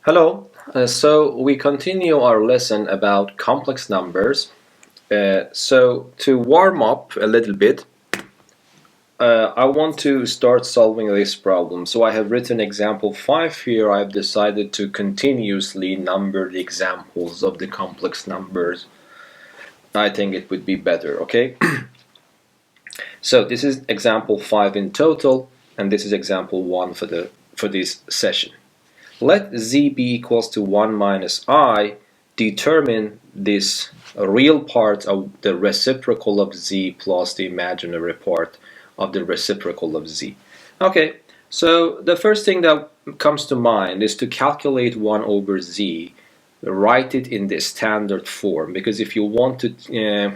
Hello. So we continue our lesson about complex numbers. So to warm up a little bit, I want to start solving this problem. So I have written example 5 here. I've decided to continuously number the examples of the complex numbers. I think it would be better, okay? So this is example 5 in total, and this is example 1 for this session. Let z be equals to 1 minus I. Determine this real part of the reciprocal of z plus the imaginary part of the reciprocal of z. Okay, so the first thing that comes to mind is to calculate 1 over z. Write it in the standard form, because if you want to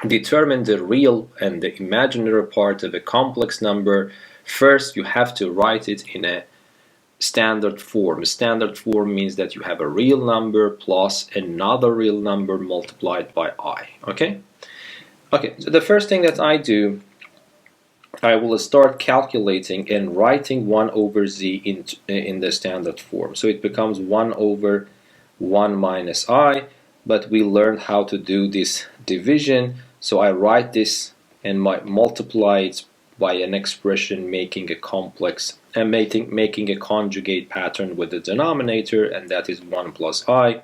determine the real and the imaginary part of a complex number, first you have to write it in a standard form. Standard form means that you have a real number plus another real number multiplied by I. Okay, so the first thing that I do, I will start calculating and writing 1 over z in the standard form. So it becomes 1 over 1 minus I, but we learned how to do this division, so I write this and multiply it by an expression making a complex and making a conjugate pattern with the denominator, and that is 1 plus I,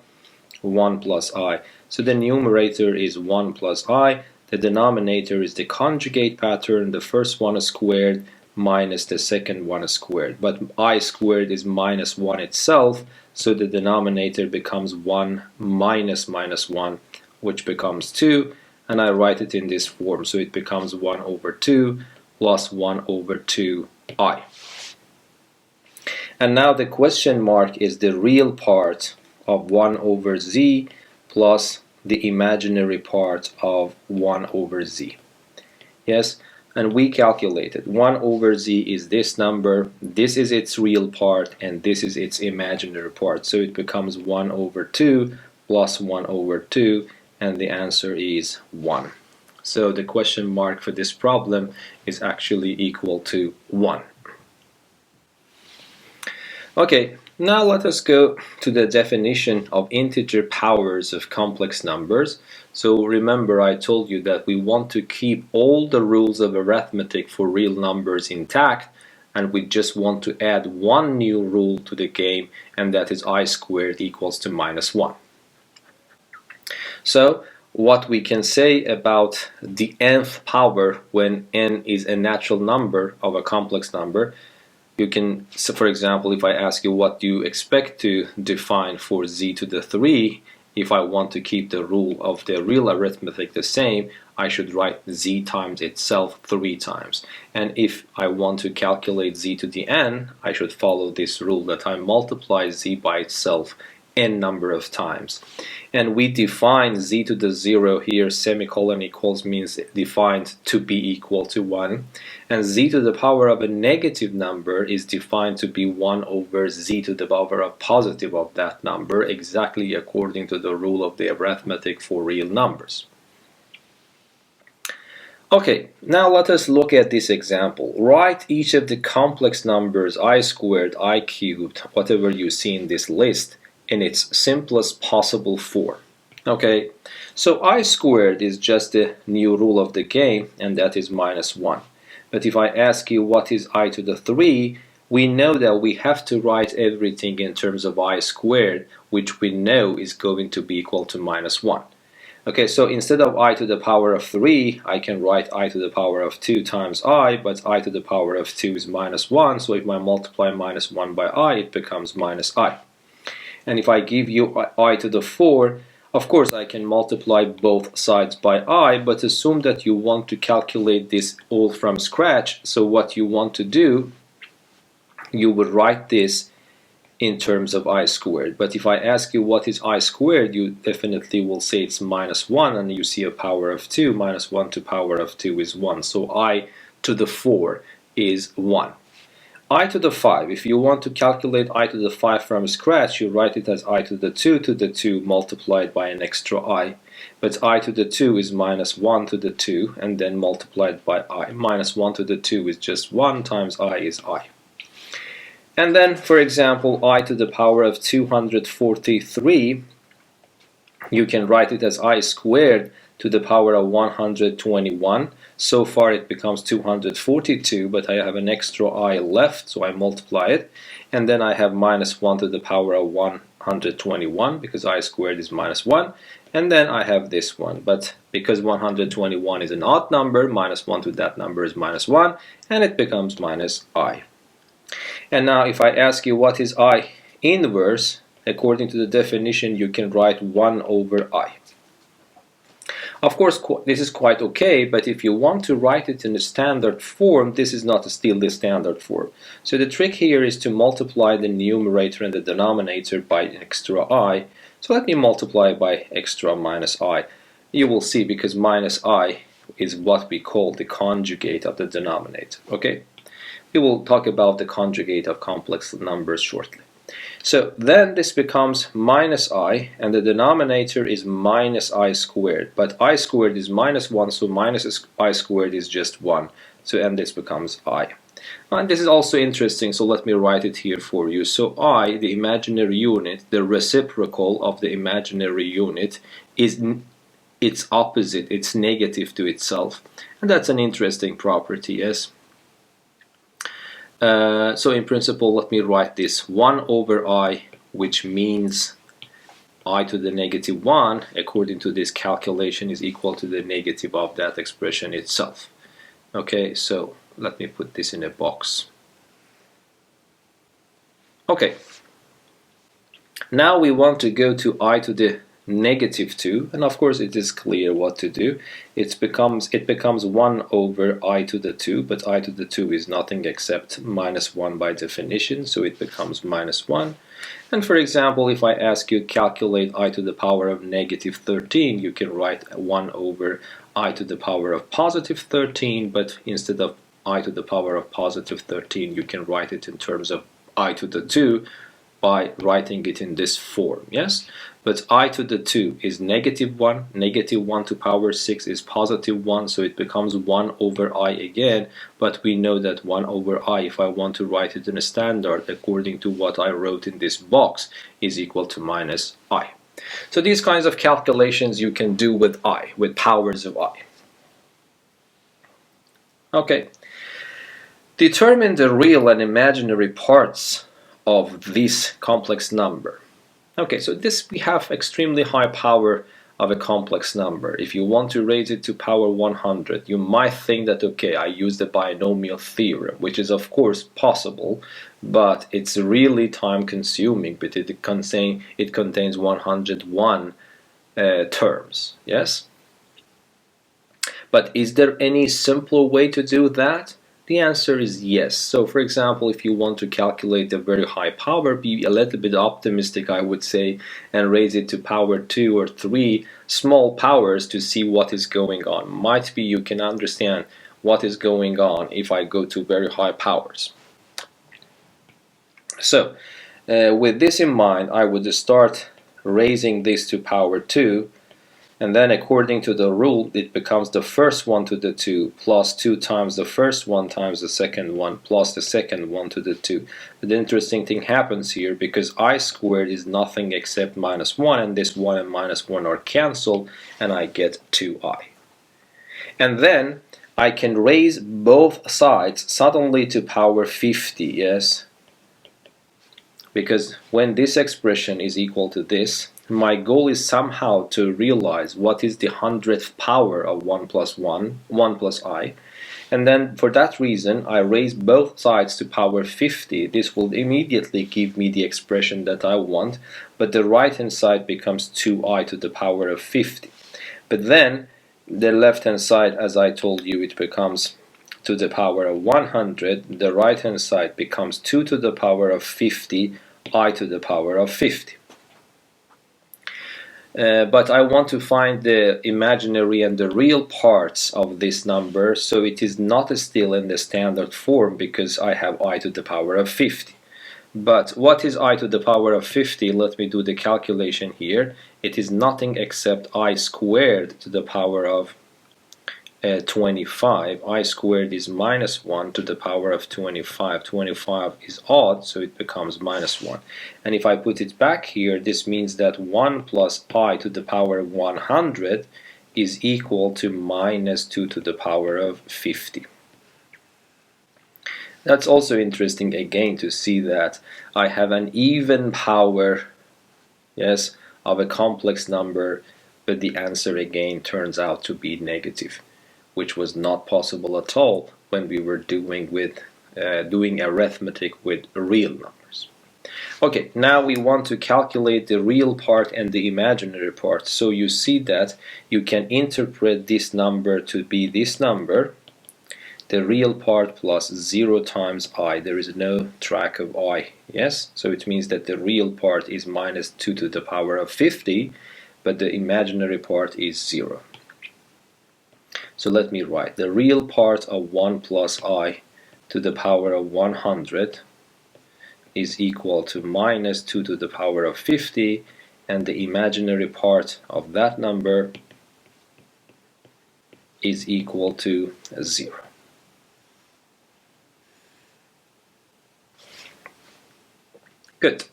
1 plus I. So the numerator is 1 plus I, the denominator is the conjugate pattern, the first one is squared minus the second one is squared, but I squared is minus 1 itself, so the denominator becomes 1 minus minus 1, which becomes 2, and I write it in this form, so it becomes 1 over 2 plus 1 over 2I. And now the question mark is the real part of 1 over z plus the imaginary part of 1 over z. Yes, and we calculated 1 over z is this number, this is its real part, and this is its imaginary part. So it becomes 1 over 2 plus 1 over 2, and the answer is 1. So the question mark for this problem is actually equal to 1. Okay, now let us go to the definition of integer powers of complex numbers. So remember, I told you that we want to keep all the rules of arithmetic for real numbers intact, and we just want to add one new rule to the game, and that is I squared equals to minus 1. So what we can say about the nth power when n is a natural number of a complex number, you can, so for example, if I ask you what do you expect to define for z to the 3, if I want to keep the rule of the real arithmetic the same, I should write z times itself 3 times. And if I want to calculate z to the n, I should follow this rule that I multiply z by itself n number of times. And we define z to the 0 here, semicolon equals means defined to be equal to 1, and z to the power of a negative number is defined to be 1 over z to the power of positive of that number, exactly according to the rule of the arithmetic for real numbers. Okay, now let us look at this example. Write each of the complex numbers I squared, I cubed, whatever you see in this list, in its simplest possible form. Okay, so I squared is just the new rule of the game, and that is minus 1. But if I ask you what is I to the 3, we know that we have to write everything in terms of I squared, which we know is going to be equal to minus 1. Okay, so instead of I to the power of 3, I can write I to the power of 2 times I, but I to the power of 2 is minus 1, so if I multiply minus 1 by I, it becomes minus I. And if I give you I to the 4, of course I can multiply both sides by I, but assume that you want to calculate this all from scratch. So what you want to do, you would write this in terms of I squared. But if I ask you what is I squared, you definitely will say it's minus 1, and you see a power of 2, minus 1 to power of 2 is 1. So I to the 4 is 1. I to the 5, if you want to calculate I to the 5 from scratch, you write it as I to the 2 multiplied by an extra I. But I to the 2 is minus 1 to the 2, and then multiplied by I. Minus 1 to the 2 is just 1 times I is I. And then, for example, I to the power of 243, you can write it as I squared to the power of 121. So far it becomes 242, but I have an extra I left, so I multiply it. And then I have minus 1 to the power of 121, because I squared is minus 1. And then I have this one, but because 121 is an odd number, minus 1 to that number is minus 1, and it becomes minus I. And now if I ask you what is I inverse, according to the definition you can write 1 over I. Of course this is quite okay, but if you want to write it in the standard form, this is not still the standard form. So the trick here is to multiply the numerator and the denominator by an extra I. So let me multiply by extra minus I. You will see, because minus I is what we call the conjugate of the denominator. Okay? We will talk about the conjugate of complex numbers shortly. So then this becomes minus I, and the denominator is minus I squared. But I squared is minus 1, so minus I squared is just 1. So and this becomes I. And this is also interesting, so let me write it here for you. So I, the imaginary unit, the reciprocal of the imaginary unit, is its opposite, it's negative to itself. And that's an interesting property, yes? So in principle, let me write this 1 over I, which means I to the negative 1, according to this calculation, is equal to the negative of that expression itself. Okay, so let me put this in a box. Okay, now we want to go to I to the negative 2, and of course it is clear what to do. It becomes 1 over I to the 2, but I to the 2 is nothing except minus 1 by definition, so it becomes minus 1. And for example, if I ask you calculate I to the power of negative 13, you can write 1 over I to the power of positive 13, but instead of I to the power of positive 13, you can write it in terms of I to the 2 by writing it in this form, yes? But I to the 2 is negative 1, negative 1 to power 6 is positive 1, so it becomes 1 over I again, but we know that 1 over I, if I want to write it in a standard, according to what I wrote in this box, is equal to minus I. So these kinds of calculations you can do with I, with powers of I. Okay. Determine the real and imaginary parts of this complex number. Okay, so this we have extremely high power of a complex number. If you want to raise it to power 100, you might think that, okay, I use the binomial theorem, which is of course possible, but it's really time consuming, but it contains 101 terms, yes? But is there any simpler way to do that? The answer is yes. So for example, if you want to calculate a very high power, be a little bit optimistic, I would say, and raise it to power 2 or 3 small powers to see what is going on. Might be you can understand what is going on if I go to very high powers. So with this in mind, I would start raising this to power 2. And then according to the rule, it becomes the first one to the 2 plus 2 times the first one times the second one plus the second one to the 2. But the interesting thing happens here, because I squared is nothing except minus 1, and this 1 and minus 1 are cancelled, and I get 2i. And then I can raise both sides suddenly to power 50, yes? Because when this expression is equal to this, my goal is somehow to realize what is the 100th power of 1 plus I, and then for that reason I raise both sides to power 50. This will immediately give me the expression that I want, but the right hand side becomes 2i to the power of 50. But then the left hand side, as I told you, it becomes to the power of 100. The right hand side becomes 2 to the power of 50, I to the power of 50. But I want to find the imaginary and the real parts of this number, so it is not still in the standard form because I have I to the power of 50. But what is I to the power of 50? Let me do the calculation here. It is nothing except I squared to the power of 25. I squared is minus 1 to the power of 25. 25 is odd, so it becomes minus 1. And if I put it back here, this means that 1 plus I to the power of 100 is equal to minus 2 to the power of 50. That's also interesting again to see that I have an even power, yes, of a complex number, but the answer again turns out to be negative, which was not possible at all when we were doing arithmetic with real numbers. Okay, now we want to calculate the real part and the imaginary part. So you see that you can interpret this number to be this number, the real part plus 0 times I. There is no track of I, yes? So it means that the real part is minus 2 to the power of 50, but the imaginary part is 0. So let me write the real part of 1 plus I to the power of 100 is equal to minus 2 to the power of 50, and the imaginary part of that number is equal to 0. Good.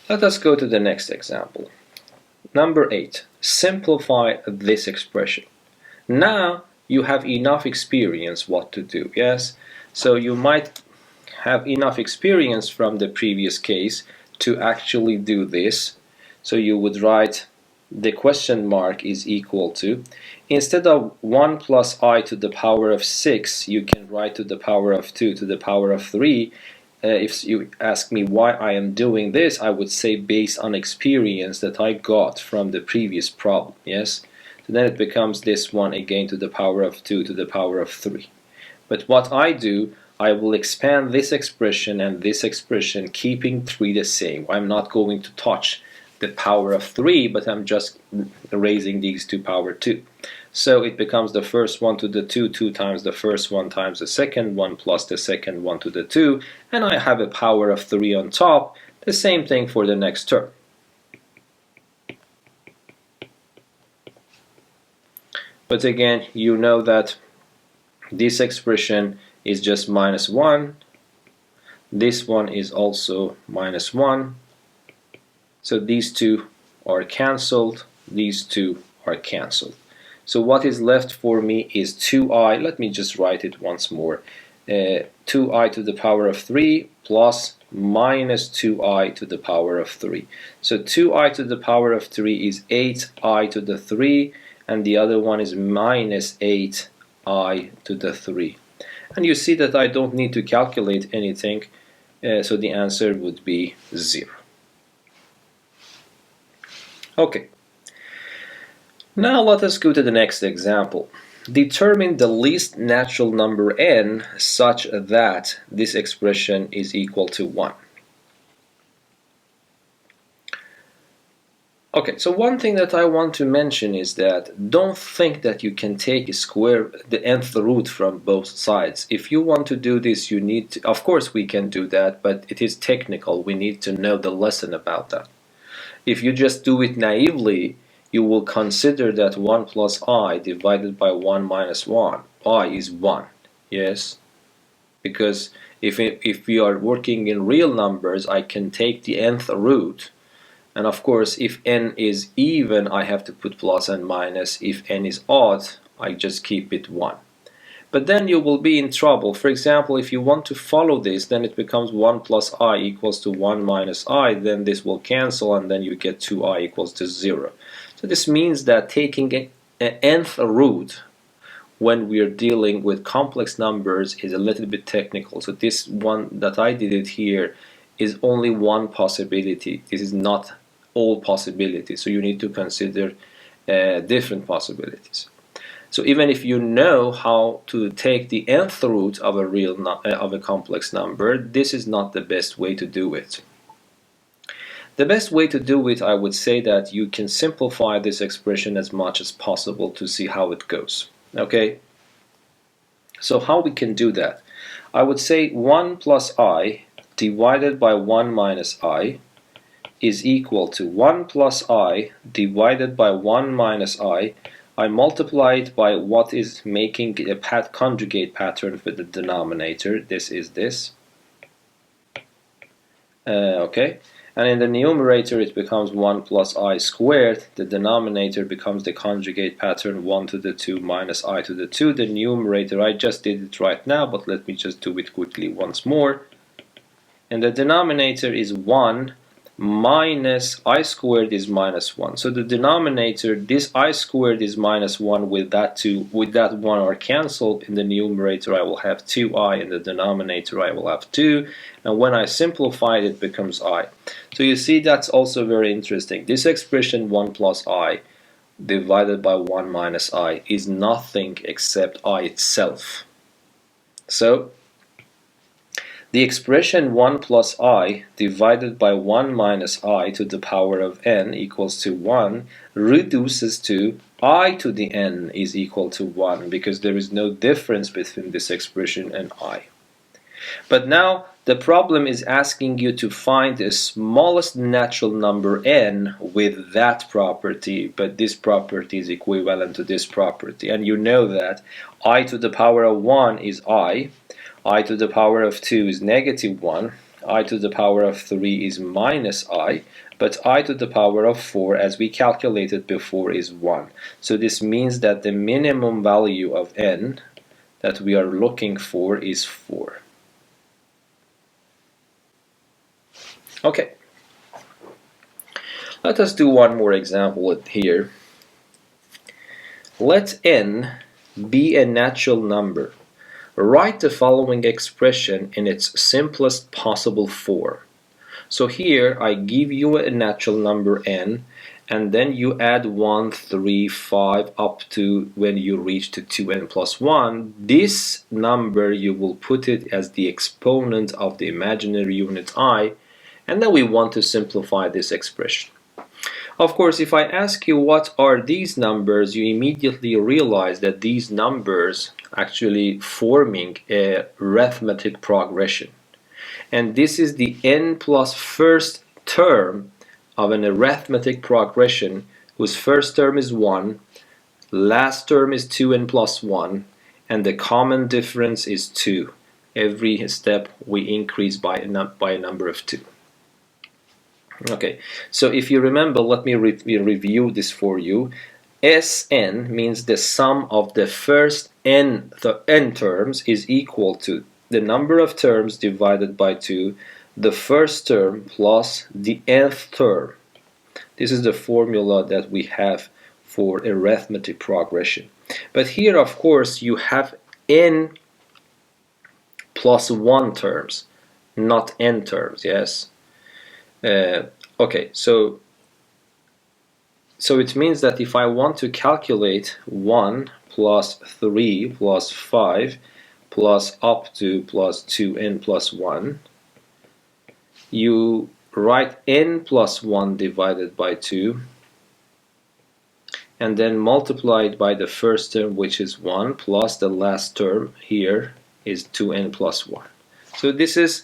Let us go to the next example. Number 8. Simplify this expression. Now you have enough experience what to do, yes? So you might have enough experience from the previous case to actually do this. So you would write the question mark is equal to, instead of 1 plus I to the power of 6, you can write to the power of 2 to the power of 3. If you ask me why I am doing this, I would say based on experience that I got from the previous problem, yes? So then it becomes this one again to the power of 2 to the power of 3. But what I do, I will expand this expression and this expression, keeping 3 the same. I'm not going to touch the power of 3, but I'm just raising these to power 2. So it becomes the first one to the 2, 2 times the first one times the second one plus the second one to the 2, and I have a power of 3 on top. The same thing for the next term. But again, you know that this expression is just minus 1. This one is also minus 1. So these two are cancelled. These two are cancelled. So what is left for me is 2i. Let me just write it once more. 2i to the power of 3 plus minus 2i to the power of 3. So 2i to the power of 3 is 8i to the 3, and the other one is minus 8i to the 3. And you see that I don't need to calculate anything, so the answer would be 0. Okay. Now let us go to the next example. Determine the least natural number n such that this expression is equal to 1. Okay, so one thing that I want to mention is that don't think that you can take the nth root from both sides. If you want to do this, you need to, of course we can do that, but it is technical. We need to know the lesson about that. If you just do it naively, you will consider that 1 plus I divided by 1 minus 1, I is 1, yes? Because if we are working in real numbers, I can take the nth root, and of course if n is even, I have to put plus and minus. If n is odd, I just keep it 1. But then you will be in trouble. For example, if you want to follow this, then it becomes 1 plus I equals to 1 minus I, then this will cancel, and then you get 2I equals to 0. So this means that taking an nth root when we are dealing with complex numbers is a little bit technical. So this one that I did it here is only one possibility. This is not all possibilities. So you need to consider different possibilities. So even if you know how to take the nth root of a complex number, this is not the best way to do it. The best way to do it, I would say that you can simplify this expression as much as possible to see how it goes. Okay? So how we can do that? I would say 1 plus I divided by 1 minus I is equal to 1 plus I divided by 1 minus I I multiply it by what is making a conjugate pattern for the denominator. This is this. Okay, and in the numerator it becomes 1 plus I squared. The denominator becomes the conjugate pattern 1 to the 2 minus I to the 2. The numerator, I just did it right now, but let me just do it quickly once more. And the denominator is 1 minus I squared is minus 1. So the denominator, this I squared is minus 1 with that 2, with that 1 are cancelled. In the numerator I will have 2I, in the denominator I will have 2, and when I simplify it, it becomes I. So you see, that's also very interesting. This expression 1 plus I divided by 1 minus I is nothing except I itself. So the expression 1 plus I divided by 1 minus I to the power of n equals to 1 reduces to I to the n is equal to 1, because there is no difference between this expression and I. But now the problem is asking you to find the smallest natural number n with that property, but this property is equivalent to this property, and you know that I to the power of 1 is I to the power of 2 is negative 1, I to the power of 3 is minus I, but I to the power of 4, as we calculated before, is 1. So this means that the minimum value of n that we are looking for is 4. Okay, let us do one more example here. Let n be a natural number. Write the following expression in its simplest possible form. So here I give you a natural number n, and then you add 1, 3, 5 up to when you reach to 2n plus 1. This number, you will put it as the exponent of the imaginary unit I, and then we want to simplify this expression. Of course, if I ask you what are these numbers, you immediately realize that these numbers actually forming a arithmetic progression. And this is the n plus first term of an arithmetic progression whose first term is 1, last term is 2n plus 1, and the common difference is 2. Every step we increase by a number of 2. Okay, so if you remember, let me review this for you. Sn means the sum of the first n terms is equal to the number of terms divided by 2, the first term plus the nth term. This is the formula that we have for arithmetic progression. But here, of course, you have n plus 1 terms, not n terms, yes? Okay, so it means that if I want to calculate 1 plus 3 plus 5 plus up to plus 2n plus 1, you write n plus 1 divided by 2, and then multiply it by the first term, which is 1, plus the last term here is 2n plus 1. So this is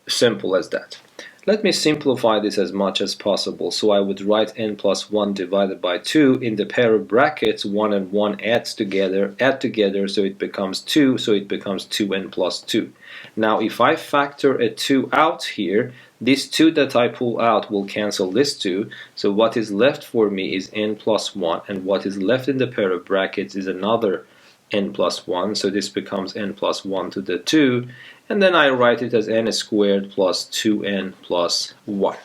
simple as that. Let me simplify this as much as possible. So I would write n plus 1 divided by 2 in the pair of brackets. 1 and 1 add together, so it becomes 2, so it becomes 2n plus 2. Now if I factor a 2 out here, this 2 that I pull out will cancel this 2, so what is left for me is n plus 1, and what is left in the pair of brackets is another n plus 1, so this becomes n plus 1 to the 2, and then I write it as n squared plus 2n plus 1.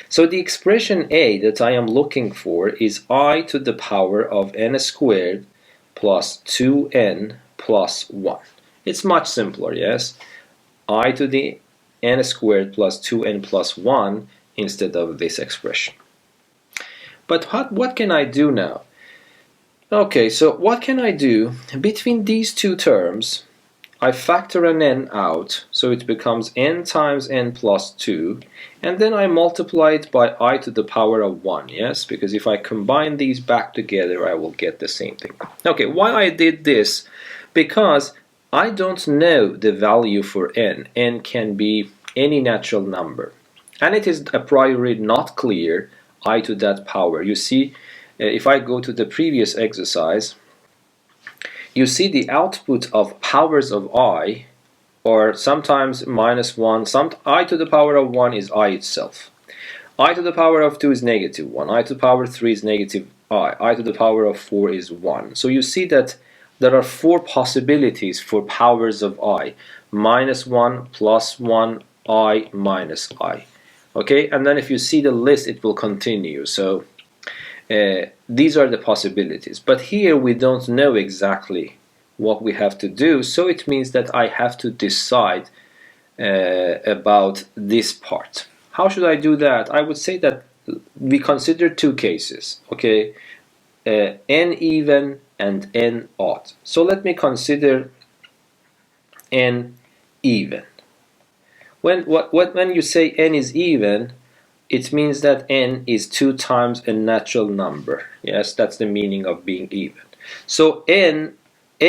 So the expression A that I am looking for is I to the power of n squared plus 2n plus 1. It's much simpler, yes? I to the n squared plus 2n plus 1 instead of this expression. But what can I do now? Okay, so what can I do? Between these two terms, I factor an n out, so it becomes n times n plus 2, and then I multiply it by I to the power of 1, yes? Because if I combine these back together, I will get the same thing. Okay, why I did this? Because I don't know the value for n. N can be any natural number. And it is a priori not clear I to that power. You see, if I go to the previous exercise, you see the output of powers of I, or sometimes -1, I to the power of 1 is I itself. I to the power of 2 is -1, I to the power of 3 is negative I to the power of 4 is 1. So you see that there are 4 possibilities for powers of I: -1, +1, I, minus I. Okay, and then if you see the list, it will continue. So these are the possibilities. But here we don't know exactly what we have to do, so it means that I have to decide about this part. How should I do that? I would say that we consider 2 cases, okay? N even and n odd. So let me consider n even. When you say n is even, it means that n is 2 times a natural number. Yes, that's the meaning of being even. So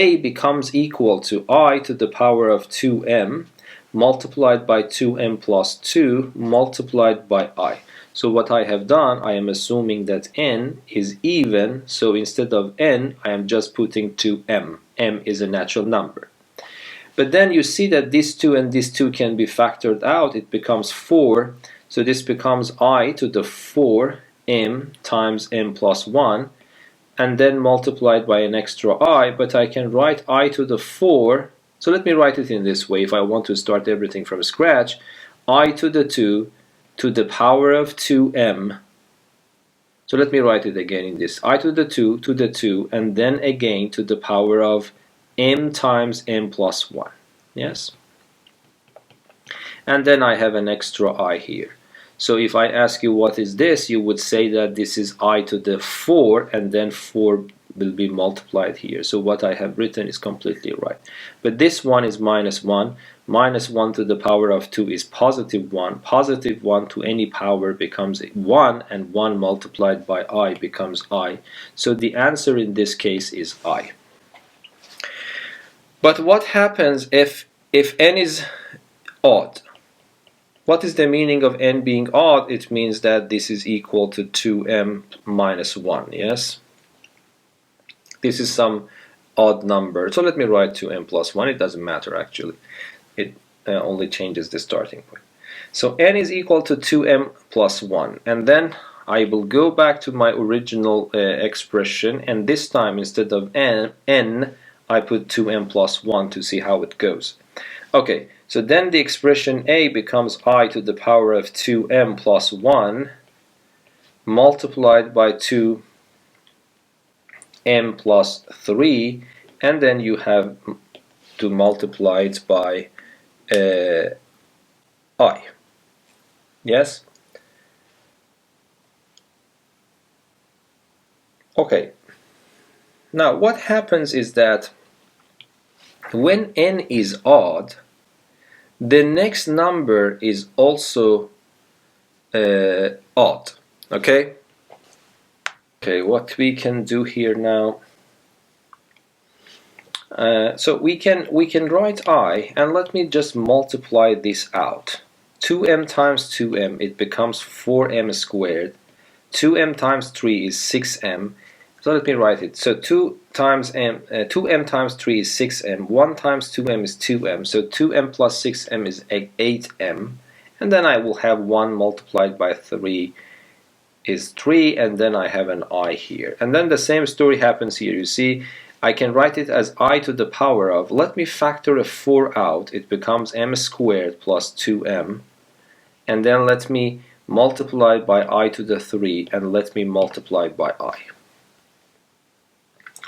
a becomes equal to I to the power of 2m multiplied by 2m plus 2 multiplied by I. So what I have done, I am assuming that n is even, so instead of n, I am just putting 2m. m is a natural number. But then you see that this 2 and this 2 can be factored out. It becomes 4. So this becomes I to the 4m times m plus 1, and then multiplied by an extra I. But I can write I to the 4. So let me write it in this way if I want to start everything from scratch. I to the 2 to the power of 2m. So let me write it again in this. I to the 2 to the 2, and then again to the power of m times m plus 1. Yes? And then I have an extra I here. So if I ask you what is this, you would say that this is I to the 4, and then 4 will be multiplied here. So what I have written is completely right. But this one is -1. -1 to the power of 2 is +1. +1 to any power becomes 1, and 1 multiplied by I becomes I. So the answer in this case is I. But what happens if n is odd? What is the meaning of n being odd? It means that this is equal to 2m minus 1, yes? This is some odd number. So let me write 2m plus 1. It doesn't matter actually. It only changes the starting point. So n is equal to 2m plus 1. And then I will go back to my original expression, and this time instead of n, I put 2m plus 1 to see how it goes. Okay, so then the expression a becomes I to the power of 2m plus 1 multiplied by 2m plus 3, and then you have to multiply it by I. Yes? Okay. Now what happens is that when n is odd, the next number is also odd. Okay? Okay, what we can do here now, so we can write I, and let me just multiply this out. 2m times 2m, it becomes 4m squared. 2m times 3 is 6m. So let me write it. So 2m times 3 is 6m. 1 times 2m is 2m. So 2m plus 6m is 8m. And then I will have 1 multiplied by 3 is 3, and then I have an I here. And then the same story happens here. You see, I can write it as I to the power of, let me factor a 4 out. It becomes m squared plus 2m. And then let me multiply by I to the 3, and let me multiply by I.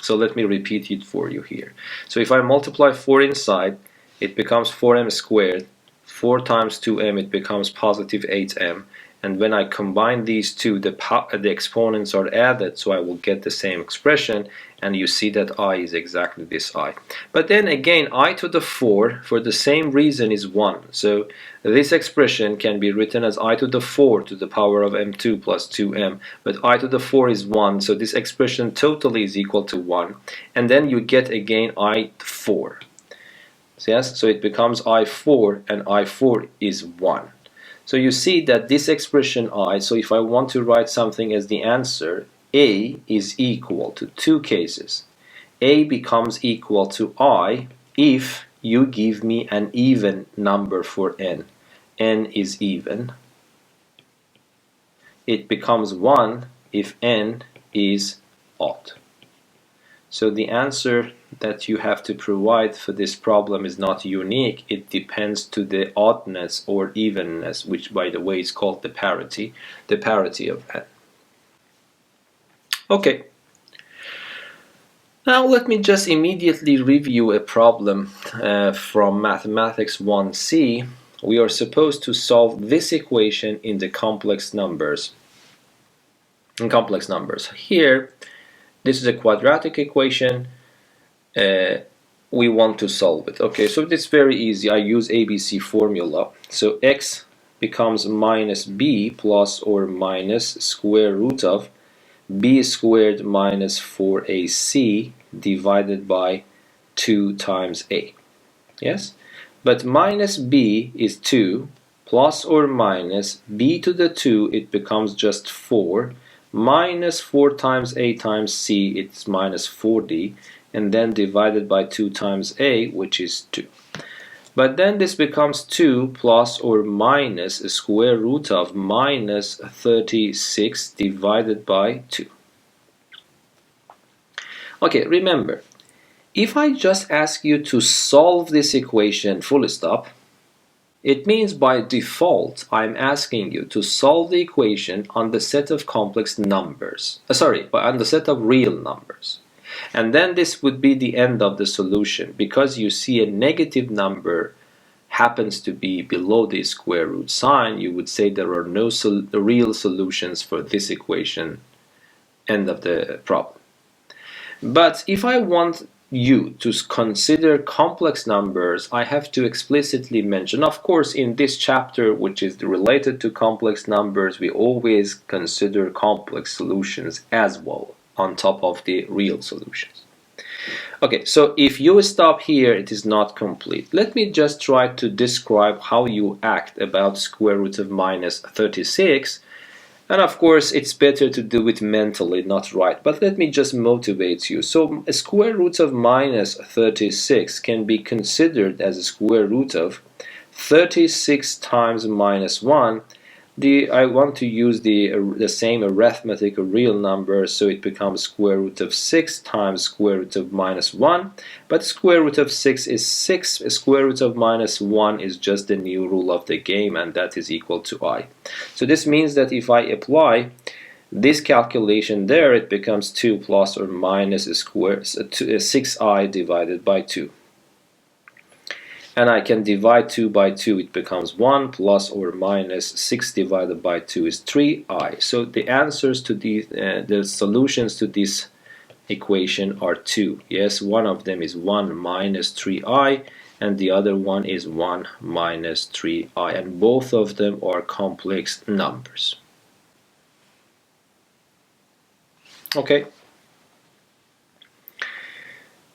So let me repeat it for you here. So if I multiply 4 inside, it becomes 4m squared. 4 times 2m, it becomes positive 8m. And when I combine these two, the exponents are added, so I will get the same expression, and you see that I is exactly this I. But then again, I to the 4, for the same reason, is 1. So this expression can be written as I to the 4 to the power of m2 plus 2m, but I to the 4 is 1, so this expression totally is equal to 1. And then you get again I4. So yes, so it becomes I4, and I4 is 1. So you see that this expression I, so if I want to write something as the answer, a is equal to two cases. A becomes equal to I if you give me an even number for n. N is even. It becomes 1 if n is odd. So the answer that you have to provide for this problem is not unique. It depends to the oddness or evenness, which by the way is called the parity of n. Okay. Now let me just immediately review a problem from Mathematics 1C. We are supposed to solve this equation in the complex numbers. Here, this is a quadratic equation. We want to solve it. Okay, so it's very easy. I use ABC formula. So x becomes minus b plus or minus square root of b squared minus 4ac divided by 2 times a. Yes? But minus b is 2, plus or minus b to the 2, it becomes just 4, minus 4 times a times c, it's minus 4d, and then divided by 2 times a, which is 2. But then this becomes 2 plus or minus a square root of minus 36 divided by 2. Okay, remember, if I just ask you to solve this equation full stop, it means by default I'm asking you to solve the equation on the set of complex numbers. On the set of real numbers. And then this would be the end of the solution, because you see a negative number happens to be below the square root sign. You would say there are no real solutions for this equation. End of the problem. But if I want you to consider complex numbers, I have to explicitly mention, of course, in this chapter, which is related to complex numbers, we always consider complex solutions as well on top of the real solutions. Okay, so if you stop here, it is not complete. Let me just try to describe how you act about square root of minus 36. And of course, it's better to do it mentally, not right. But let me just motivate you. So a square root of minus 36 can be considered as a square root of 36 times minus 1. I want to use the same arithmetic of real numbers, so it becomes square root of 6 times square root of minus 1. But square root of 6 is 6. Square root of minus 1 is just the new rule of the game, and that is equal to I. So this means that if I apply this calculation there, it becomes 2 plus or minus 6i divided by 2. And I can divide 2 by 2, it becomes 1 plus or minus 6 divided by 2 is 3i. So the answers to the solutions to this equation are 2. Yes, one of them is 1 minus 3i, and the other one is 1 minus 3i, and both of them are complex numbers. Okay.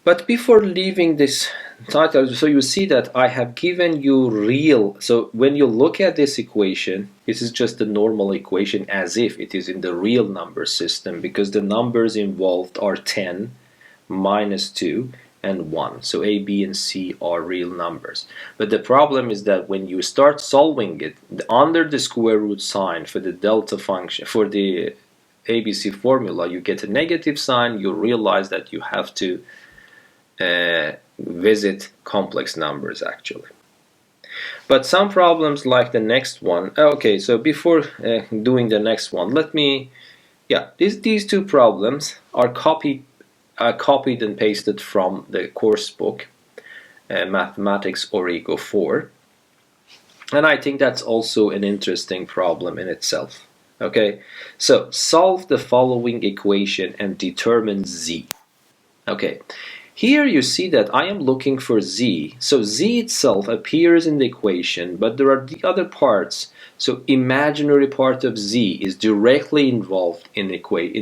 But before leaving this title, so you see that I have given you real. So when you look at this equation, this is just a normal equation as if it is in the real number system, because the numbers involved are 10, minus 2, and 1. So A, B, and C are real numbers. But the problem is that when you start solving it under the square root sign for the delta function, for the ABC formula, you get a negative sign. You realize that you have to visit complex numbers actually. But some problems like the next one. Okay, so before doing the next one, let me, these two problems are copied and pasted from the course book, Mathematics Origo 4, and I think that's also an interesting problem in itself. Okay, so solve the following equation and determine z. Okay. Here you see that I am looking for z. So z itself appears in the equation, but there are the other parts. So imaginary part of z is directly involved in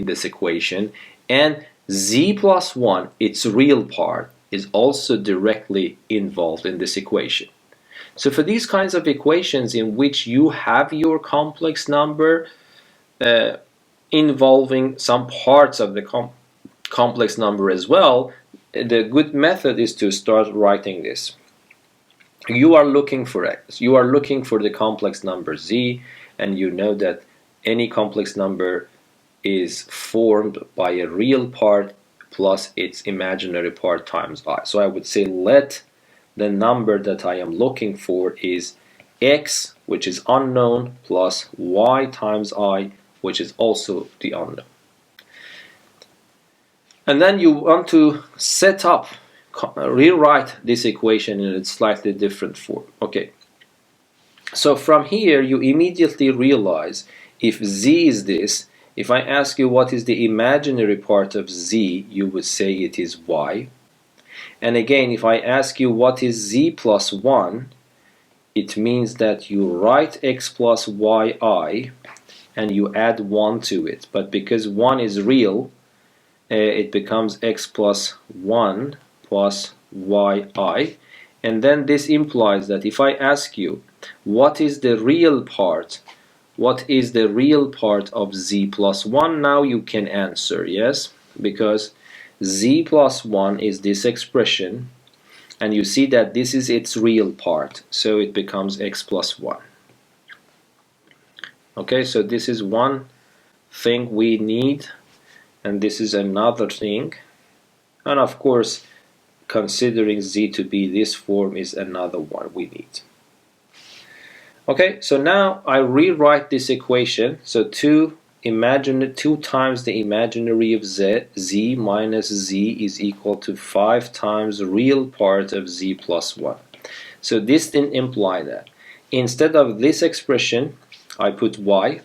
this equation, and z plus 1, its real part, is also directly involved in this equation. So for these kinds of equations in which you have your complex number, involving some parts of the complex number as well, the good method is to start writing this. You are looking for x, you are looking for the complex number z, and you know that any complex number is formed by a real part plus its imaginary part times I. So I would say let the number that I am looking for is x, which is unknown, plus y times I, which is also the unknown. And then you want to set up, rewrite this equation in a slightly different form. Okay. So from here you immediately realize if z is this, if I ask you what is the imaginary part of z, you would say it is y. And again, if I ask you what is z plus 1, it means that you write x plus yi and you add 1 to it. But because 1 is real, it becomes x plus 1 plus yi. And then this implies that if I ask you what is the real part, what is the real part of z plus 1, now you can answer yes, because z plus 1 is this expression, and you see that this is its real part, so it becomes x plus 1. Okay, so this is one thing we need, and this is another thing, and of course considering z to be this form is another one we need. Okay, so now I rewrite this equation. So 2 times the imaginary of z minus z is equal to 5 times real part of z plus 1. So this didn't imply that. Instead of this expression, I put y.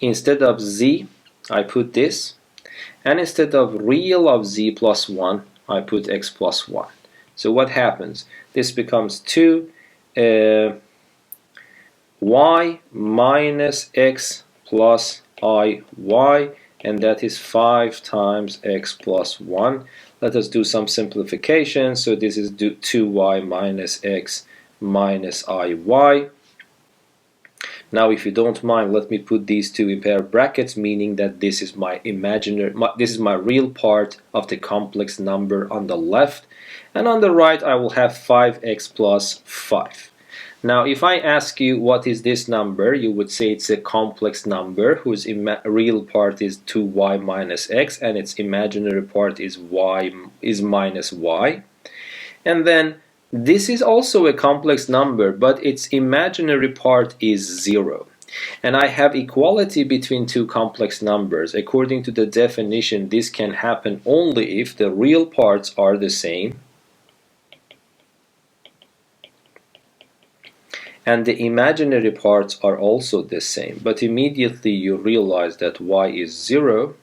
Instead of z, I put this. And instead of real of z plus 1, I put x plus 1. So what happens? This becomes 2 y minus x plus iy, and that is 5 times x plus 1. Let us do some simplification. So this is 2y minus x minus iy. Now if you don't mind, let me put these two in pair of brackets, meaning that this is my this is my real part of the complex number on the left, and on the right I will have 5x plus 5. Now if I ask you what is this number, you would say it's a complex number whose real part is 2y minus x and its imaginary part is minus y. And then this is also a complex number, but its imaginary part is 0. And I have equality between two complex numbers. According to the definition, this can happen only if the real parts are the same and the imaginary parts are also the same. But immediately you realize that y is 0,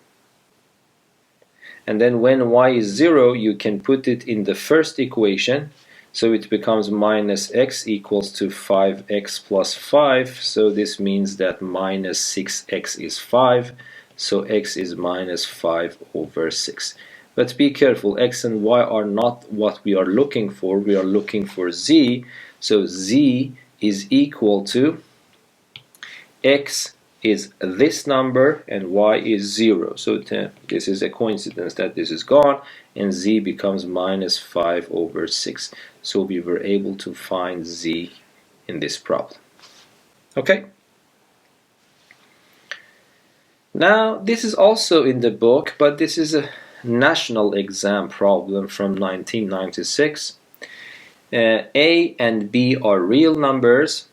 and then when y is 0 you can put it in the first equation, so it becomes minus x equals to 5x plus 5. So this means that minus 6x is 5, so x is minus 5 over 6. But be careful, x and y are not what we are looking for. We are looking for z, so z is equal to x is this number and y is 0. So this is a coincidence that this is gone, and z becomes minus 5 over 6. So we were able to find z in this problem. Okay. Now this is also in the book, but this is a national exam problem from 1996. A and B are real numbers,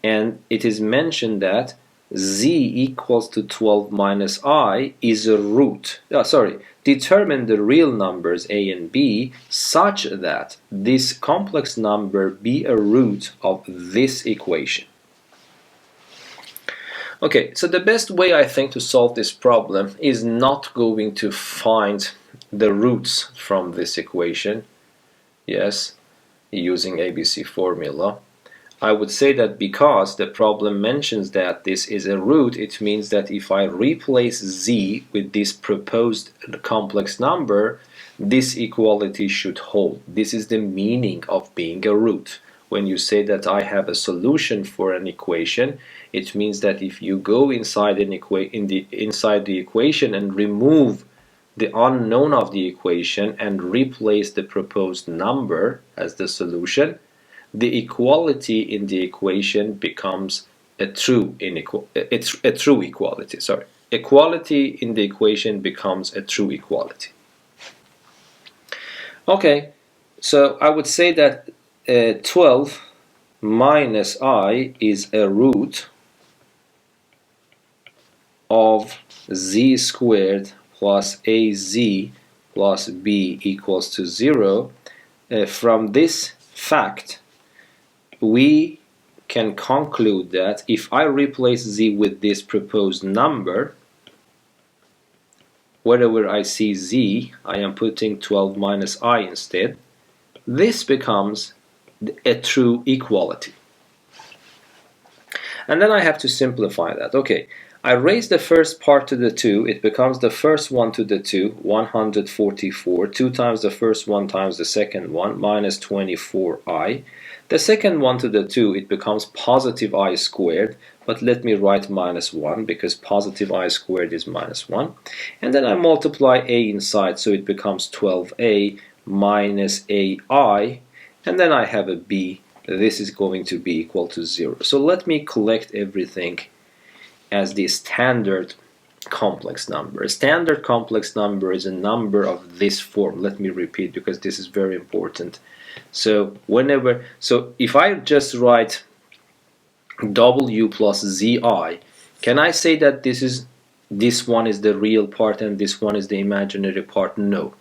and it is mentioned that z equals to 12 minus I is a root. Determine the real numbers a and b such that this complex number be a root of this equation. Okay, so the best way I think to solve this problem is not going to find the roots from this equation, yes, using ABC formula. I would say that because the problem mentions that this is a root, it means that if I replace z with this proposed complex number, this equality should hold. This is the meaning of being a root. when you say that I have a solution for an equation, it means that if you go inside inside the equation and remove the unknown of the equation and replace the proposed number as the solution, the equality in the equation becomes a true equality. Sorry, equality in the equation becomes a true equality. Okay, so I would say that 12 minus I is a root of z squared plus az plus b equals to 0. From this fact, we can conclude that if I replace z with this proposed number, wherever I see z, I am putting 12 minus I instead. This becomes a true equality. And then I have to simplify that. Okay, I raise the first part to the 2, it becomes the first one to the 2, 144, 2 times the first one times the second one, minus 24i. The second one to the 2, it becomes positive I squared, but let me write minus 1 because positive I squared is minus 1. And then I multiply a inside, so it becomes 12a minus ai, and then I have a b. This is going to be equal to 0. So let me collect everything as the standard complex number. A standard complex number is a number of this form. Let me repeat because this is very important. So if I just write w plus zi, can I say that this one is the real part and this one is the imaginary part? No.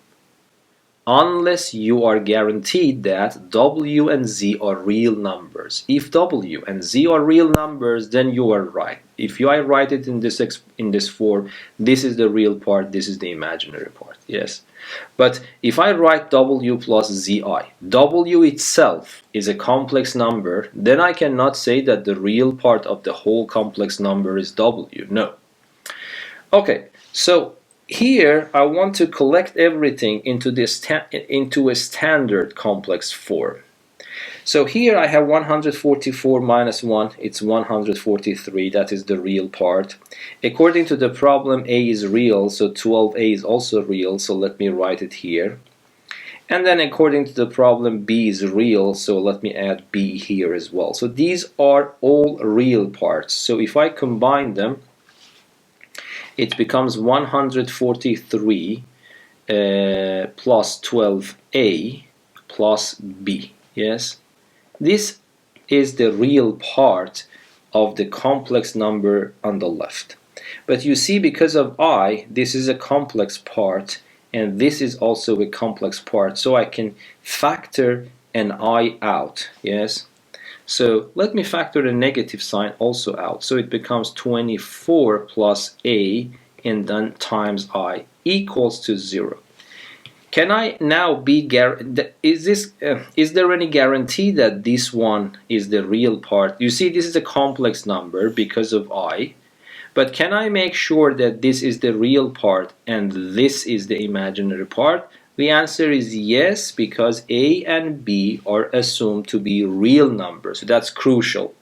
Unless you are guaranteed that w and z are real numbers. If w and z are real numbers, then you are right. If I write it in this form, this is the real part, this is the imaginary part. Yes. But if I write w plus zi, w itself is a complex number, then I cannot say that the real part of the whole complex number is w. No. Okay, so here I want to collect everything into a standard complex form. So here I have 144 minus 1, it's 143, that is the real part. According to the problem, a is real, so 12a is also real, so let me write it here. And then according to the problem, b is real, so let me add b here as well. So these are all real parts. So if I combine them, it becomes 143 plus 12a plus b. Yes, this is the real part of the complex number on the left. But you see, because of I, this is a complex part and this is also a complex part, so I can factor an I out. Yes, so let me factor the negative sign also out, so it becomes 24 plus a and then times I equals to 0. Can I now be is there any guarantee that this one is the real part? You see, this is a complex number because of I, but can I make sure that this is the real part and this is the imaginary part? The answer is yes, because a and b are assumed to be real numbers. So that's crucial.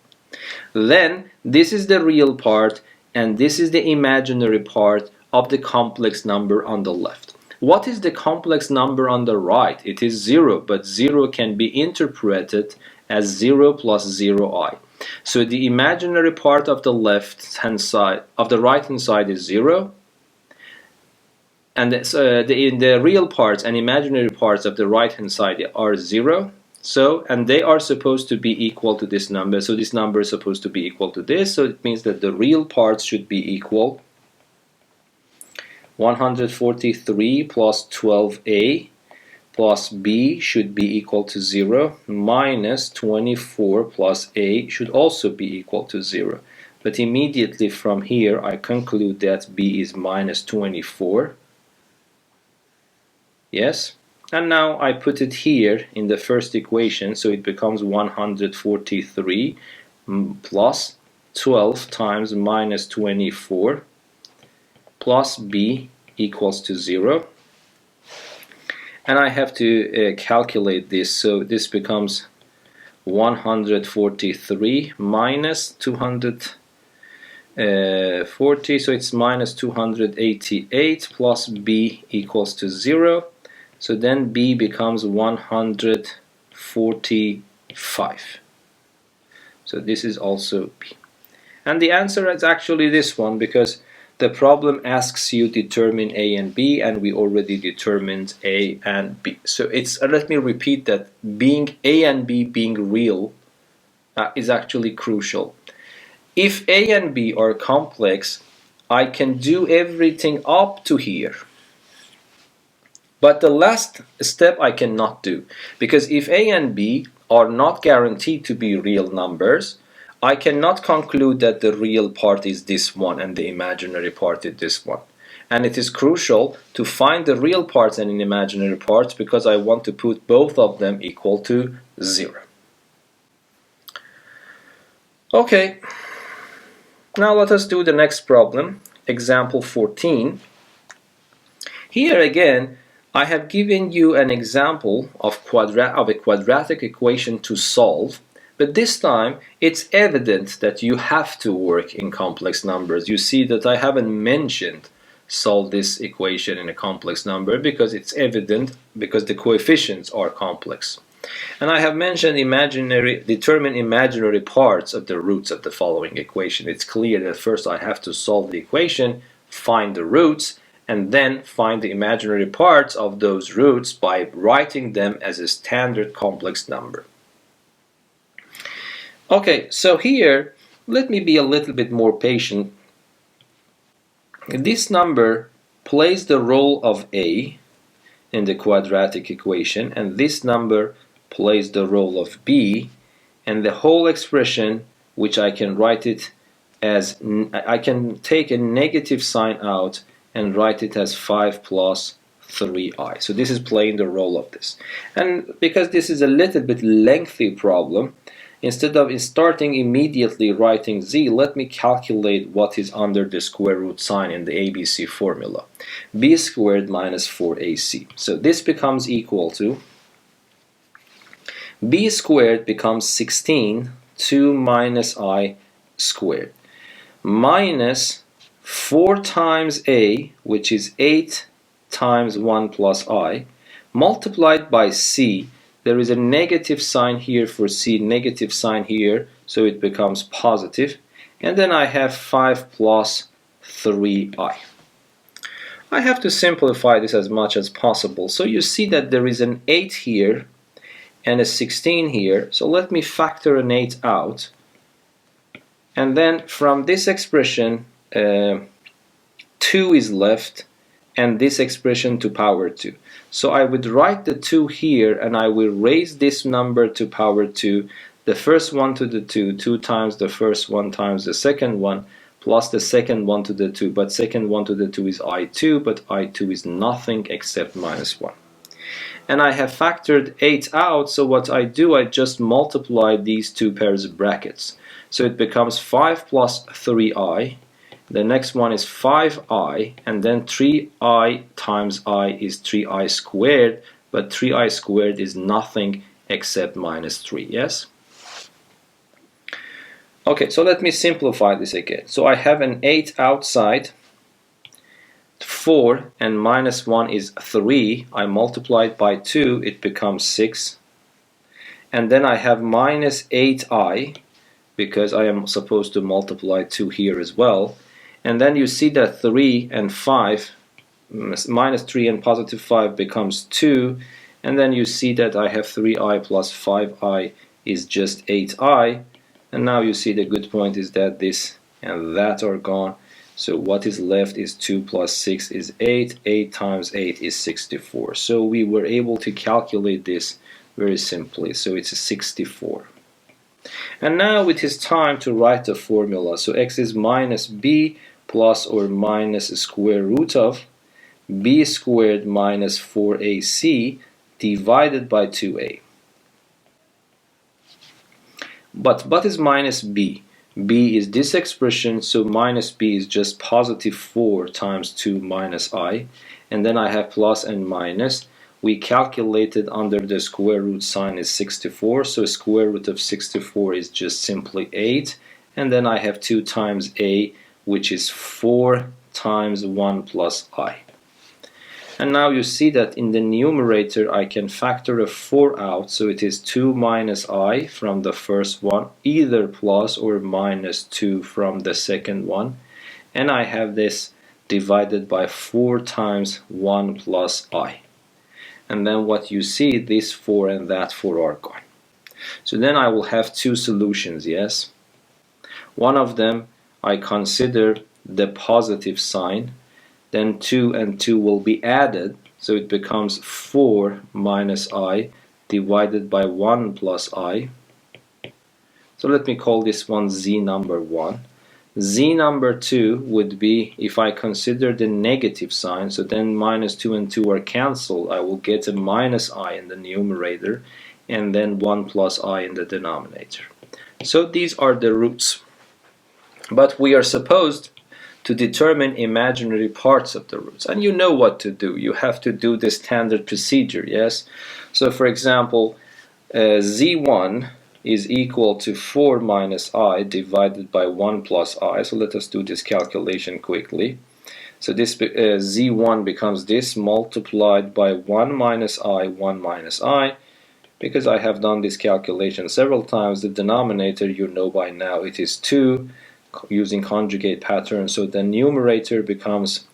Then this is the real part and this is the imaginary part of the complex number on the left. What is the complex number on the right? It is 0, but 0 can be interpreted as 0 plus 0i. So the imaginary part of the left-hand side, of the right-hand side, is 0, and the real parts and imaginary parts of the right-hand side are 0. So, and they are supposed to be equal to this number. So this number is supposed to be equal to this. So it means that the real parts should be equal. 143 plus 12a plus b should be equal to 0, minus 24 plus a should also be equal to 0. But immediately from here I conclude that b is minus 24. Yes, and now I put it here in the first equation, so it becomes 143 plus 12 times minus 24 plus b equals to 0. And I have to calculate this, so this becomes 143 minus 240, so it's minus 288 plus b equals to 0. So then b becomes 145. So this is also b. And the answer is actually this one, because the problem asks you determine a and b, and we already determined a and b. So it's let me repeat that being a and b being real is actually crucial. If a and b are complex, I can do everything up to here. But the last step I cannot do, because if a and b are not guaranteed to be real numbers, I cannot conclude that the real part is this one and the imaginary part is this one. And it is crucial to find the real parts and imaginary parts, because I want to put both of them equal to 0. Okay, now let us do the next problem, example 14. Here again, I have given you an example of a quadratic equation to solve, but this time it's evident that you have to work in complex numbers. You see that I haven't mentioned solve this equation in a complex number, because it's evident, because the coefficients are complex. And I have mentioned determine imaginary parts of the roots of the following equation. It's clear that first I have to solve the equation, find the roots, and then find the imaginary parts of those roots by writing them as a standard complex number. Okay, so here, let me be a little bit more patient. This number plays the role of a in the quadratic equation, and this number plays the role of b, and the whole expression, which I can write it as, I can take a negative sign out and write it as 5 plus 3i. So this is playing the role of this. And because this is a little bit lengthy problem, instead of starting immediately writing z, let me calculate what is under the square root sign in the ABC formula. b squared minus 4ac. So this becomes equal to, b squared becomes 16, 2 minus I squared, minus 4 times a, which is 8 times 1 plus I, multiplied by c. There is a negative sign here for c, negative sign here, so it becomes positive. And then I have 5 plus 3i. I have to simplify this as much as possible. So you see that there is an 8 here and a 16 here. So let me factor an 8 out. And then from this expression, 2 is left, and this expression to power 2. So I would write the 2 here, and I will raise this number to power 2, the first one to the 2, 2 times the first one times the second one, plus the second one to the 2. But second one to the 2 is I2, but I2 is nothing except minus 1. And I have factored 8 out, so what I do, I just multiply these two pairs of brackets. So it becomes 5 plus 3i. The next one is 5i, and then 3i times I is 3i squared, but 3i squared is nothing except minus 3, yes? Okay, so let me simplify this again. So I have an 8 outside, 4, and minus 1 is 3. I multiply it by 2, it becomes 6. And then I have minus 8i, because I am supposed to multiply 2 here as well. And then you see that 3 and 5, minus 3 and positive 5 becomes 2. And then you see that I have 3i plus 5i is just 8i. And now you see the good point is that this and that are gone. So what is left is 2 plus 6 is 8. 8 times 8 is 64. So we were able to calculate this very simply. So it's 64. And now it is time to write the formula. So x is minus b plus or minus square root of b squared minus 4ac divided by 2a. But what is minus b? b is this expression, so minus b is just positive 4 times 2 minus I. And then I have plus and minus. we calculated under the square root sign is 64, so square root of 64 is just simply 8, and then I have 2 times a, which is 4 times 1 plus I. And now you see that in the numerator I can factor a 4 out, so it is 2 minus I from the first one, either plus or minus 2 from the second one, and I have this divided by 4 times 1 plus I. And then what you see, this 4 and that 4 are gone. So then I will have 2 solutions, yes? One of them I consider the positive sign, then 2 and 2 will be added, so it becomes 4 minus I divided by 1 plus I. So let me call this one z number 1. Z number 2 would be, if I consider the negative sign, so then minus 2 and 2 are cancelled, I will get a minus I in the numerator and then 1 plus I in the denominator. So these are the roots. But we are supposed to determine imaginary parts of the roots. And you know what to do. You have to do the standard procedure, yes? So for example, z1 is equal to 4 minus I divided by 1 plus I. So let us do this calculation quickly. So this z1 becomes this multiplied by 1 minus I, 1 minus I. Because I have done this calculation several times, the denominator, you know by now, it is 2 using conjugate pattern. So the numerator becomes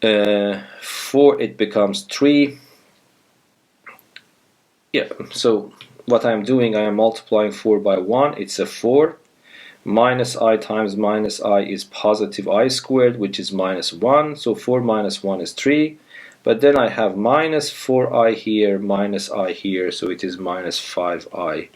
4, it becomes 3. Yeah, so what I'm doing, I am multiplying 4 by 1, it's a 4. Minus I times minus I is positive I squared, which is minus 1. So 4 minus 1 is 3. But then I have minus 4I here, minus I here, so it is minus 5I.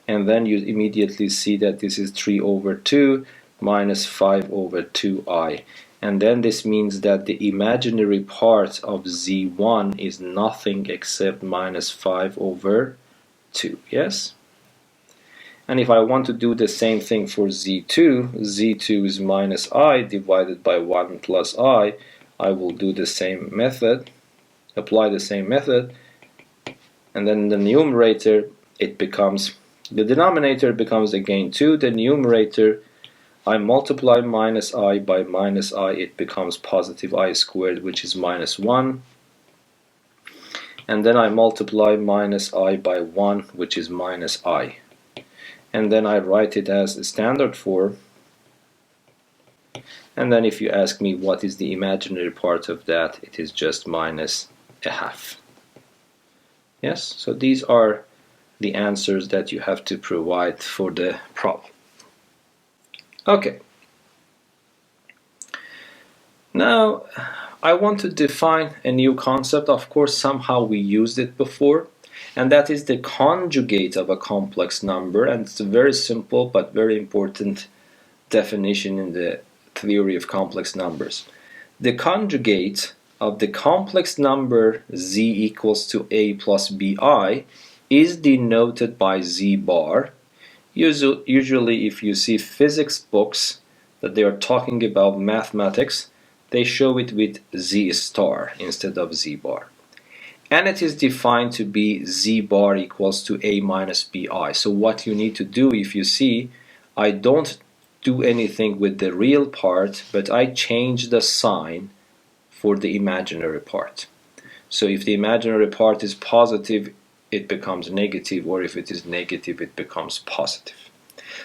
And then you immediately see that this is 3 over 2 minus 5 over 2I. And then this means that the imaginary part of z1 is nothing except minus 5 over 2, yes? And if I want to do the same thing for z2, z2 is minus I divided by 1 plus I will do the same method, apply the same method, and then the numerator, it becomes, the denominator becomes again 2, the numerator, I multiply minus I by minus I, it becomes positive I squared, which is minus 1. And then I multiply minus I by 1, which is minus I. And then I write it as a standard form. And then if you ask me what is the imaginary part of that, it is just minus a half. Yes, so these are the answers that you have to provide for the problem. Okay. Now, I want to define a new concept. Of course, somehow we used it before, and that is the conjugate of a complex number. And it's a very simple but very important definition in the theory of complex numbers. The conjugate of the complex number z equals to a plus bi is denoted by z bar. Usually if you see physics books that they are talking about mathematics, they show it with z star instead of z bar. And it is defined to be z bar equals to a minus bi. So what you need to do, if you see, I don't do anything with the real part, but I change the sign for the imaginary part. So if the imaginary part is positive, it becomes negative, or if it is negative, it becomes positive.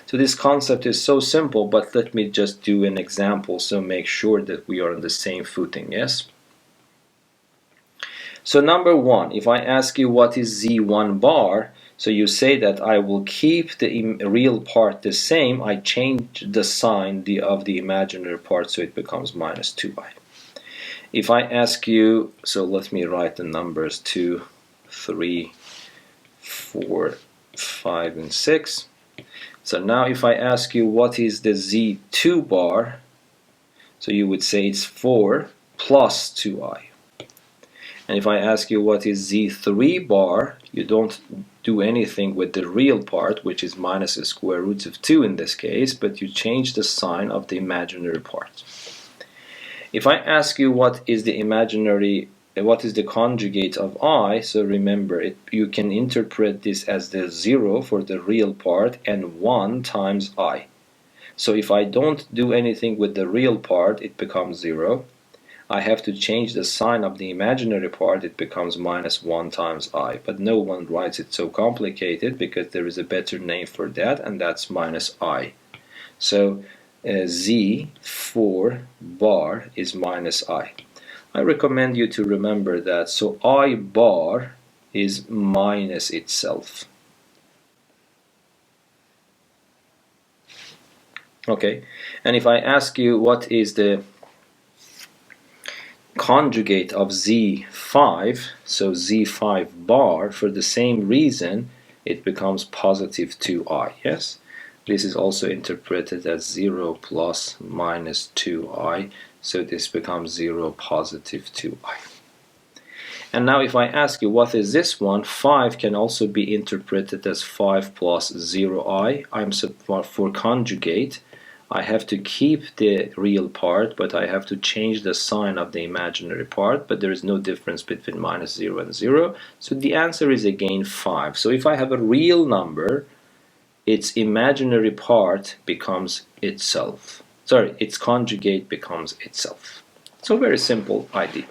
So this concept is so simple, but let me just do an example so make sure that we are on the same footing, yes? So number 1, if I ask you what is z1 bar, so you say that I will keep the real part the same, I change the sign of the imaginary part so it becomes minus 2i. If I ask you, so let me write the numbers 2, 3, 4, 5, and 6. So now if I ask you what is the z2 bar, so you would say it's 4 plus 2i. And if I ask you what is z3 bar, you don't do anything with the real part, which is minus the square root of 2 in this case, but you change the sign of the imaginary part. If I ask you what is the imaginary what is the conjugate of I? So remember, you can interpret this as the 0 for the real part and 1 times I. So if I don't do anything with the real part, it becomes 0. I have to change the sign of the imaginary part, it becomes minus 1 times I. But no one writes it so complicated because there is a better name for that, and that's minus I. So Z for bar is minus I. I recommend you to remember that. So I bar is minus itself. Okay, and if I ask you what is the conjugate of Z5, so Z5 bar, for the same reason, it becomes positive 2I, yes? This is also interpreted as 0 plus minus 2I, so this becomes 0 positive 2I. And now if I ask you what is this one, 5 can also be interpreted as 5 plus 0I. For conjugate, I have to keep the real part, but I have to change the sign of the imaginary part, but there is no difference between minus 0 and 0. So the answer is again 5. So if I have a real number, its imaginary part becomes itself. Sorry, its conjugate becomes itself. So very simple idea.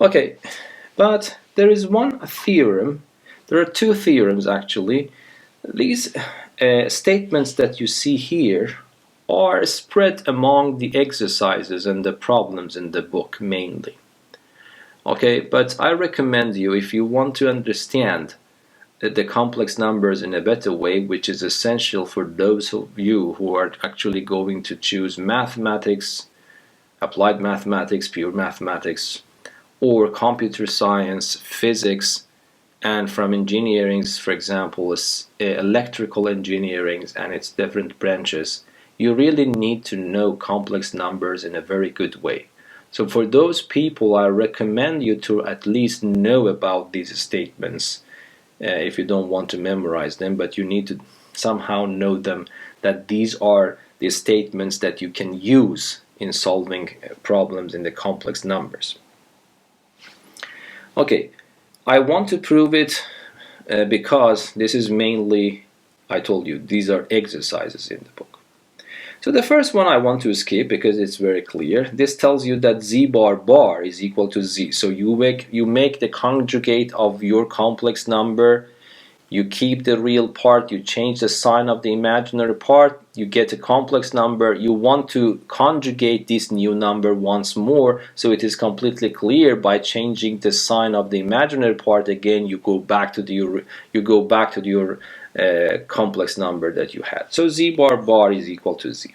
Okay, but there is one theorem. There are two theorems actually. These statements that you see here are spread among the exercises and the problems in the book mainly. Okay, but I recommend you, if you want to understand the complex numbers in a better way, which is essential for those of you who are actually going to choose mathematics, applied mathematics, pure mathematics, or computer science, physics, and from engineering, for example, electrical engineering and its different branches, you really need to know complex numbers in a very good way. So for those people, I recommend you to at least know about these statements. If you don't want to memorize them, but you need to somehow know them, that these are the statements that you can use in solving problems in the complex numbers. Okay, I want to prove it because this is mainly, I told you, these are exercises in the book. So the first one I want to skip because it's very clear. This tells you that Z bar bar is equal to Z. So you make the conjugate of your complex number, you keep the real part, you change the sign of the imaginary part, you get a complex number, you want to conjugate this new number once more, so it is completely clear. By changing the sign of the imaginary part again, you go back to your complex number that you had. So Z bar bar is equal to Z.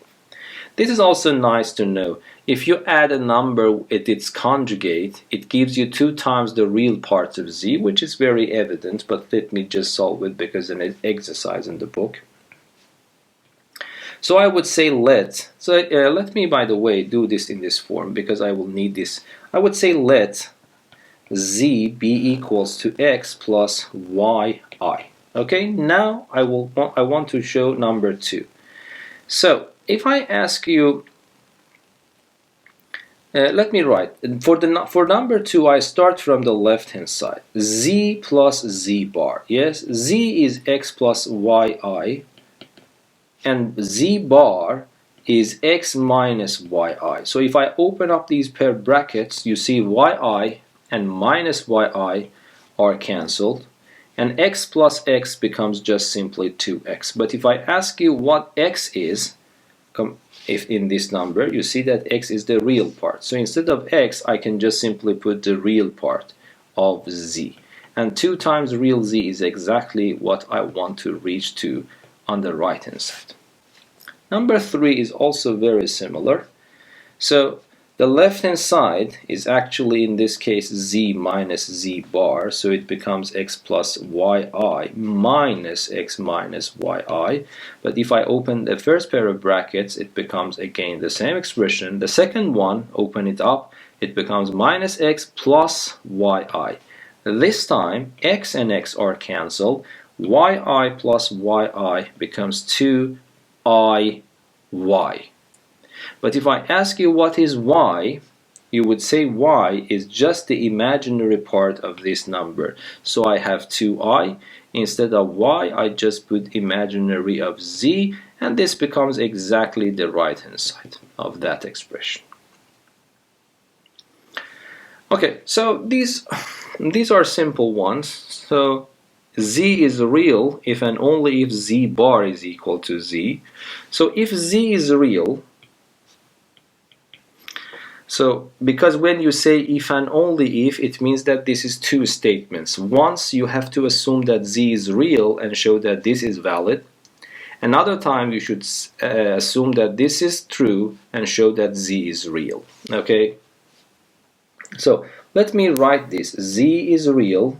This is also nice to know. If you add a number with its conjugate, it gives you 2 times the real parts of Z, which is very evident, but let me just solve it because it's an exercise in the book. So I would say let me, by the way, do this in this form because I will need this. I would say let Z be equals to X plus YI. Okay, now I want to show number 2. So if I ask you, let me write for number 2. I start from the left hand side. Z plus Z bar. Yes, Z is X plus YI, and Z bar is X minus YI. So if I open up these pair brackets, you see YI and minus YI are cancelled, and X plus X becomes just simply 2X. But if I ask you what X is, if in this number, you see that X is the real part. So instead of X, I can just simply put the real part of Z. And 2 times real Z is exactly what I want to reach to on the right hand side. Number 3 is also very similar. So the left hand side is actually in this case Z minus Z bar, so it becomes X plus YI minus X minus YI. But if I open the first pair of brackets, it becomes again the same expression. The second one, open it up, it becomes minus X plus YI. This time X and X are cancelled. YI plus YI becomes 2IY. But if I ask you what is Y, you would say y is just the imaginary part of this number. So I have 2i. Instead of y, I just put imaginary of z, and this becomes exactly the right hand side of that expression. Okay, so these are simple ones. So z is real if and only if z bar is equal to z. So if z is real, so because when you say if and only if, it means that this is two statements. Once you have to assume that z is real and show that this is valid. Another time you should assume that this is true and show that z is real. Okay? So let me write this. Z is real.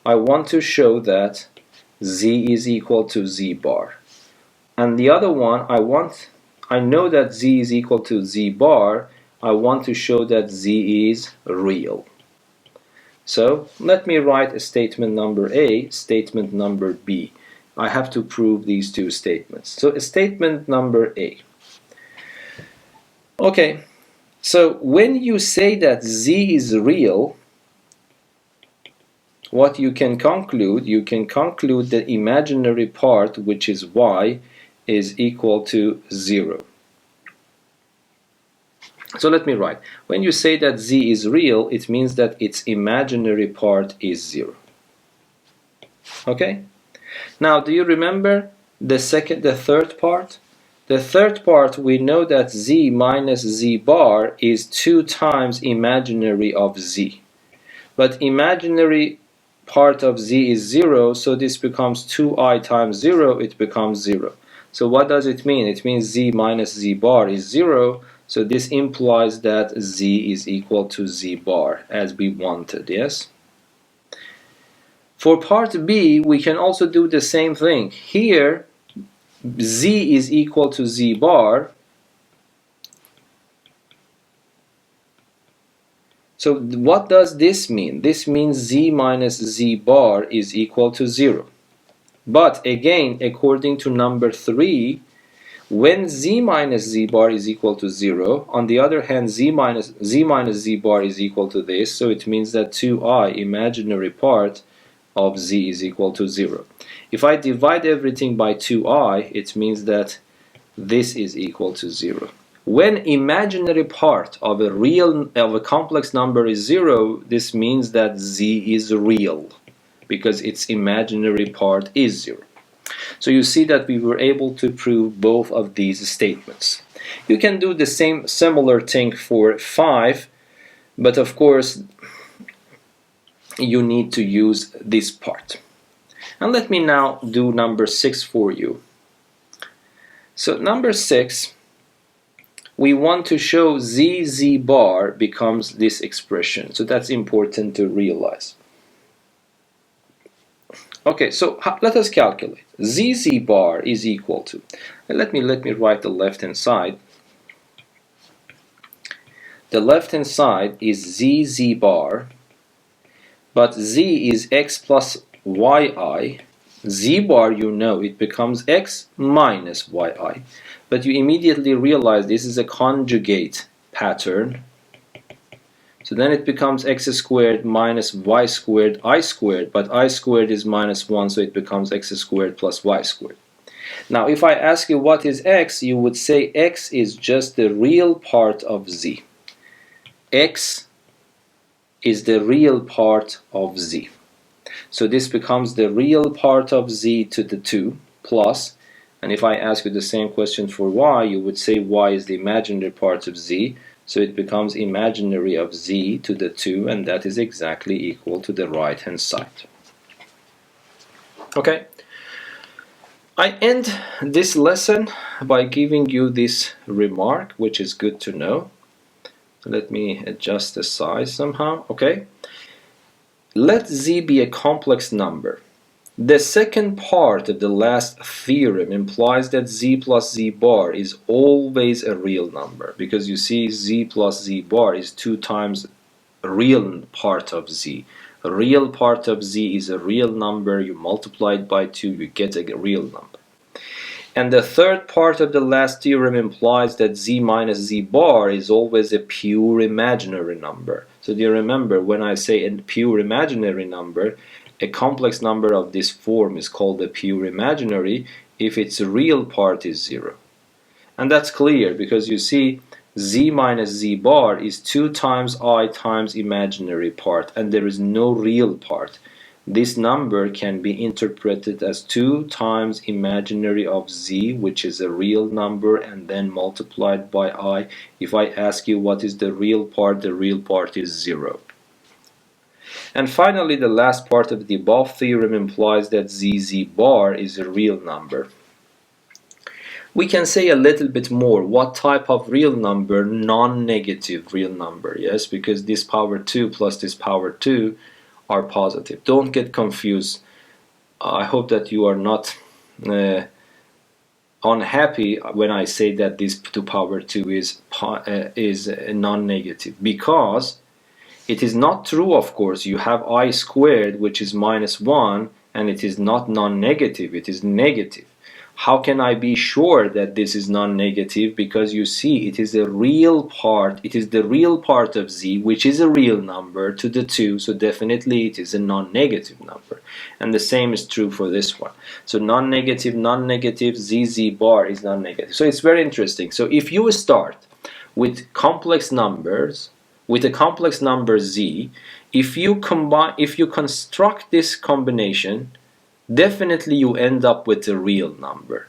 I want to show that z is equal to z bar. And the other one, I know that z is equal to z bar. I want to show that z is real. So let me write a statement number A, statement number B. I have to prove these two statements. So statement number A. Okay, so when you say that z is real, what you can conclude the imaginary part, which is y, is equal to 0. So let me write. When you say that z is real, it means that its imaginary part is 0. Okay? Now, do you remember the third part? The third part, we know that z minus z bar is 2 times imaginary of z. But imaginary part of z is 0, so this becomes 2i times 0, it becomes 0. So what does it mean? It means z minus z bar is 0, so this implies that z is equal to z bar, as we wanted, yes? For part B, we can also do the same thing. Here, z is equal to z bar. So what does this mean? This means z minus z bar is equal to 0. But again, according to number 3, when z minus z bar is equal to 0, on the other hand, z minus z bar is equal to this, so it means that 2i, imaginary part of z, is equal to 0. If I divide everything by 2i, it means that this is equal to 0. When imaginary part of a complex number is 0, this means that z is real, because its imaginary part is 0. So you see that we were able to prove both of these statements. You can do the similar thing for 5, but of course you need to use this part. And let me now do number 6 for you. So number 6, we want to show z bar becomes this expression. So that's important to realize. Okay, so let us calculate. Z bar is equal to, let me write the left hand side. The left hand side is z bar, but z is x plus yi. Z bar, you know, it becomes x minus yi. But you immediately realize this is a conjugate pattern. So then it becomes x squared minus y squared I squared, but I squared is minus 1, so it becomes x squared plus y squared. Now if I ask you what is x, you would say x is just the real part of z. X is the real part of z. So this becomes the real part of z to the 2 plus, and if I ask you the same question for y, you would say y is the imaginary part of z. So it becomes imaginary of z to the 2, and that is exactly equal to the right hand side. Okay. I end this lesson by giving you this remark, which is good to know. Let me adjust the size somehow. Okay. Let z be a complex number. The second part of the last theorem implies that z plus z bar is always a real number, because you see z plus z bar is 2 times a real part of z. A real part of z is a real number. You multiply it by 2, you get a real number. And the third part of the last theorem implies that z minus z bar is always a pure imaginary number. So do you remember when I say a pure imaginary number, a complex number of this form is called a pure imaginary if its real part is 0. And that's clear because you see z minus z bar is 2 times I times imaginary part, and there is no real part. This number can be interpreted as 2 times imaginary of z, which is a real number, and then multiplied by I. If I ask you what is the real part is 0. And finally, the last part of the above theorem implies that z bar is a real number. We can say a little bit more. What type of real number? Non-negative real number, yes, because this power 2 plus this power 2 are positive. Don't get confused. I hope that you are not unhappy when I say that this 2 power 2 is non-negative, because it is not true, of course. You have I squared, which is minus 1, and it is not non-negative, it is negative. How can I be sure that this is non-negative? Because you see, it is a real part. It is the real part of z, which is a real number, to the 2. So definitely it is a non-negative number. And the same is true for this one. So non-negative, non-negative, z bar is non-negative. So it's very interesting. So if you start with complex numbers, with a complex number z, if you construct this combination, definitely you end up with a real number.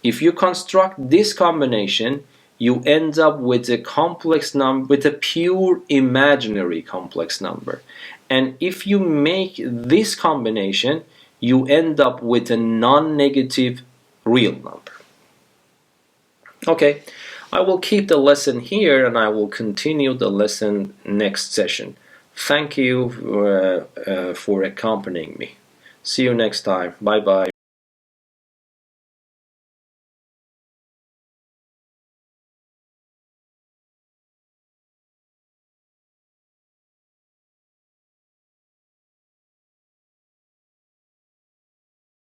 If you construct this combination, you end up with a complex number, with a pure imaginary complex number. And if you make this combination, you end up with a non-negative real number. Okay, I will keep the lesson here and I will continue the lesson next session. Thank you for accompanying me. See you next time. Bye bye.